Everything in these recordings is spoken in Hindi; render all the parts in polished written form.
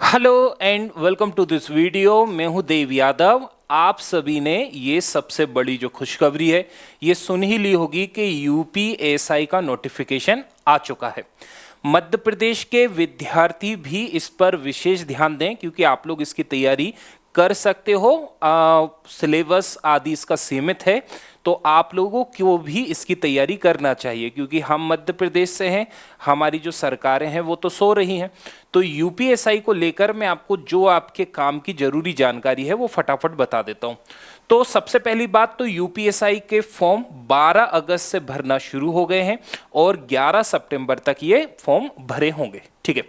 Hello and welcome to this video. मैं हूं देव यादव। आप सभी ने ये सबसे बड़ी जो खुशखबरी है ये सुन ही ली होगी कि यूपीएसआई का नोटिफिकेशन आ चुका है। मध्य प्रदेश के विद्यार्थी भी इस पर विशेष ध्यान दें क्योंकि आप लोग इसकी तैयारी कर सकते हो। सिलेबस आदि इसका सीमित है तो आप लोगों को भी इसकी तैयारी करना चाहिए क्योंकि हम मध्य प्रदेश से हैं, हमारी जो सरकारें हैं वो तो सो रही हैं। तो यूपीएसआई को लेकर मैं आपको जो आपके काम की जरूरी जानकारी है वो फटाफट बता देता हूं। तो सबसे पहली बात तो यूपीएसआई के फॉर्म 12 अगस्त से भरना शुरू हो गए हैं और 11 सितंबर तक ये फॉर्म भरे होंगे। ठीक है,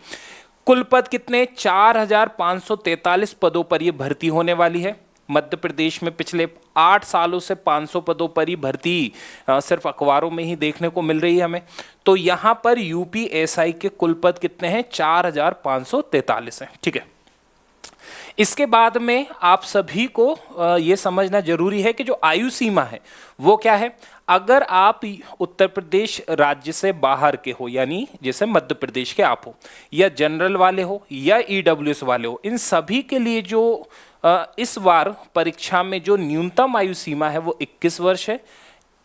कुल पद कितने? 4543 पदों पर यह भर्ती होने वाली है। मध्य प्रदेश में पिछले 8 सालों से 500 पदों पर ही भर्ती सिर्फ अखबारों में ही देखने को मिल रही है हमें। तो यहां पर यूपीएसआई के कुल पद कितने हैं? 4543 हैं। ठीक है, इसके बाद में आप सभी को यह समझना जरूरी है कि जो आयु सीमा है वो क्या है। अगर आप उत्तर प्रदेश राज्य से बाहर के हो, यानी जैसे मध्य प्रदेश के आप हो, या जनरल वाले हो या ईडब्ल्यूएस वाले हो, इन सभी के लिए जो इस बार परीक्षा में जो न्यूनतम आयु सीमा है वो 21 वर्ष है।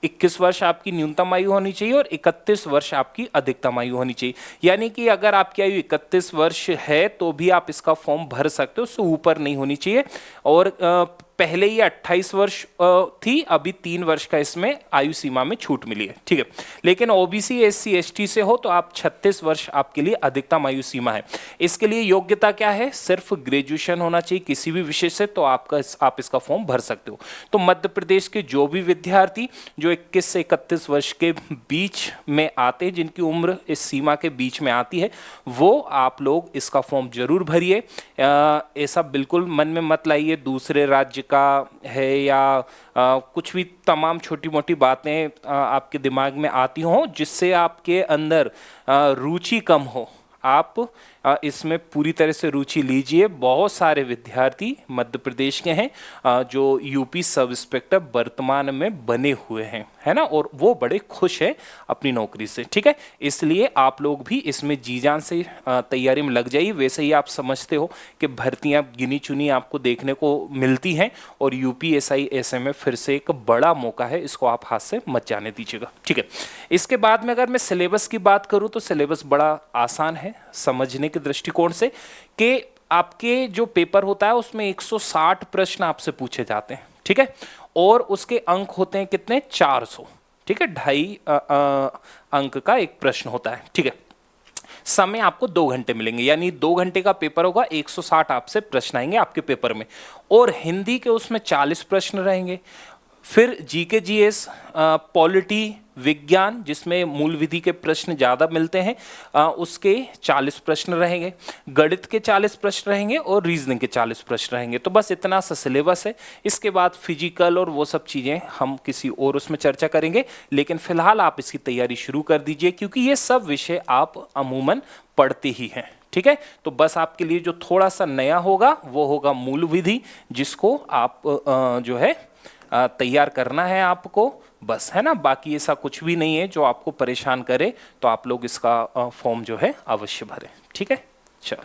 21 वर्ष आपकी न्यूनतम आयु होनी चाहिए और 31 वर्ष आपकी अधिकतम आयु होनी चाहिए। यानी कि अगर आपकी आयु 31 वर्ष है तो भी आप इसका फॉर्म भर सकते हो, उससे ऊपर नहीं होनी चाहिए। और पहले ये 28 वर्ष थी, अभी 3 वर्ष का इसमें आयु सीमा में छूट मिली है। ठीक है, लेकिन ओबीसी एससी एसटी से हो तो आप 36 वर्ष आपके लिए अधिकतम आयु सीमा है। इसके लिए योग्यता क्या है? सिर्फ ग्रेजुएशन होना चाहिए किसी भी विषय से, तो आप इसका फॉर्म भर सकते हो। तो मध्य प्रदेश के जो भी विद्यार्थी जो 21 से 31 वर्ष के बीच में आते हैं, जिनकी उम्र इस सीमा के बीच में आती है, वो आप लोग इसका फॉर्म जरूर भरिए। ऐसा बिल्कुल मन में मत लाइए दूसरे राज्य का है या कुछ भी तमाम छोटी मोटी बातें आपके दिमाग में आती हों जिससे आपके अंदर रुचि कम हो। आप इसमें पूरी तरह से रुचि लीजिए। बहुत सारे विद्यार्थी मध्य प्रदेश के हैं जो यूपी सब इंस्पेक्टर वर्तमान में बने हुए हैं, है ना, और वो बड़े खुश हैं अपनी नौकरी से। ठीक है, इसलिए आप लोग भी इसमें जी जान से तैयारी में लग जाइए। वैसे ही आप समझते हो कि भर्तियां गिनी चुनी आपको देखने को मिलती हैं और यूपीएसआई ऐसे में फिर से एक बड़ा मौका है, इसको आप हाथ से मत जाने दीजिएगा। ठीक है, इसके बाद में अगर मैं सिलेबस की बात करूं तो सिलेबस बड़ा आसान है समझने के दृष्टिकोण से कि आपके जो पेपर होता है उसमें 160 प्रश्न आपसे पूछे जाते हैं। ठीक है, और उसके अंक होते हैं कितने? 400। ठीक है, 2.5 अंक का एक प्रश्न होता है। ठीक है, समय आपको 2 घंटे मिलेंगे, यानी 2 घंटे का पेपर होगा, 160 आपसे प्रश्न आएंगे आपके पेपर में। और हिंदी के उसमें 40 प्रश्न रहेंगे। फिर जीके जीएस, पॉलिटी, विज्ञान जिसमें मूल विधि के प्रश्न ज़्यादा मिलते हैं, उसके 40 प्रश्न रहेंगे। गणित के 40 प्रश्न रहेंगे और रीजनिंग के 40 प्रश्न रहेंगे। तो बस इतना सा सिलेबस है। इसके बाद फिजिकल और वो सब चीज़ें हम किसी और उसमें चर्चा करेंगे, लेकिन फिलहाल आप इसकी तैयारी शुरू कर दीजिए क्योंकि ये सब विषय आप अमूमन पढ़ते ही हैं। ठीक है, तो बस आपके लिए जो थोड़ा सा नया होगा वो होगा मूल विधि, जिसको आप जो है तैयार करना है आपको, बस, है ना। बाकी ऐसा कुछ भी नहीं है जो आपको परेशान करे। तो आप लोग इसका फॉर्म जो है अवश्य भरें। ठीक है, चलो।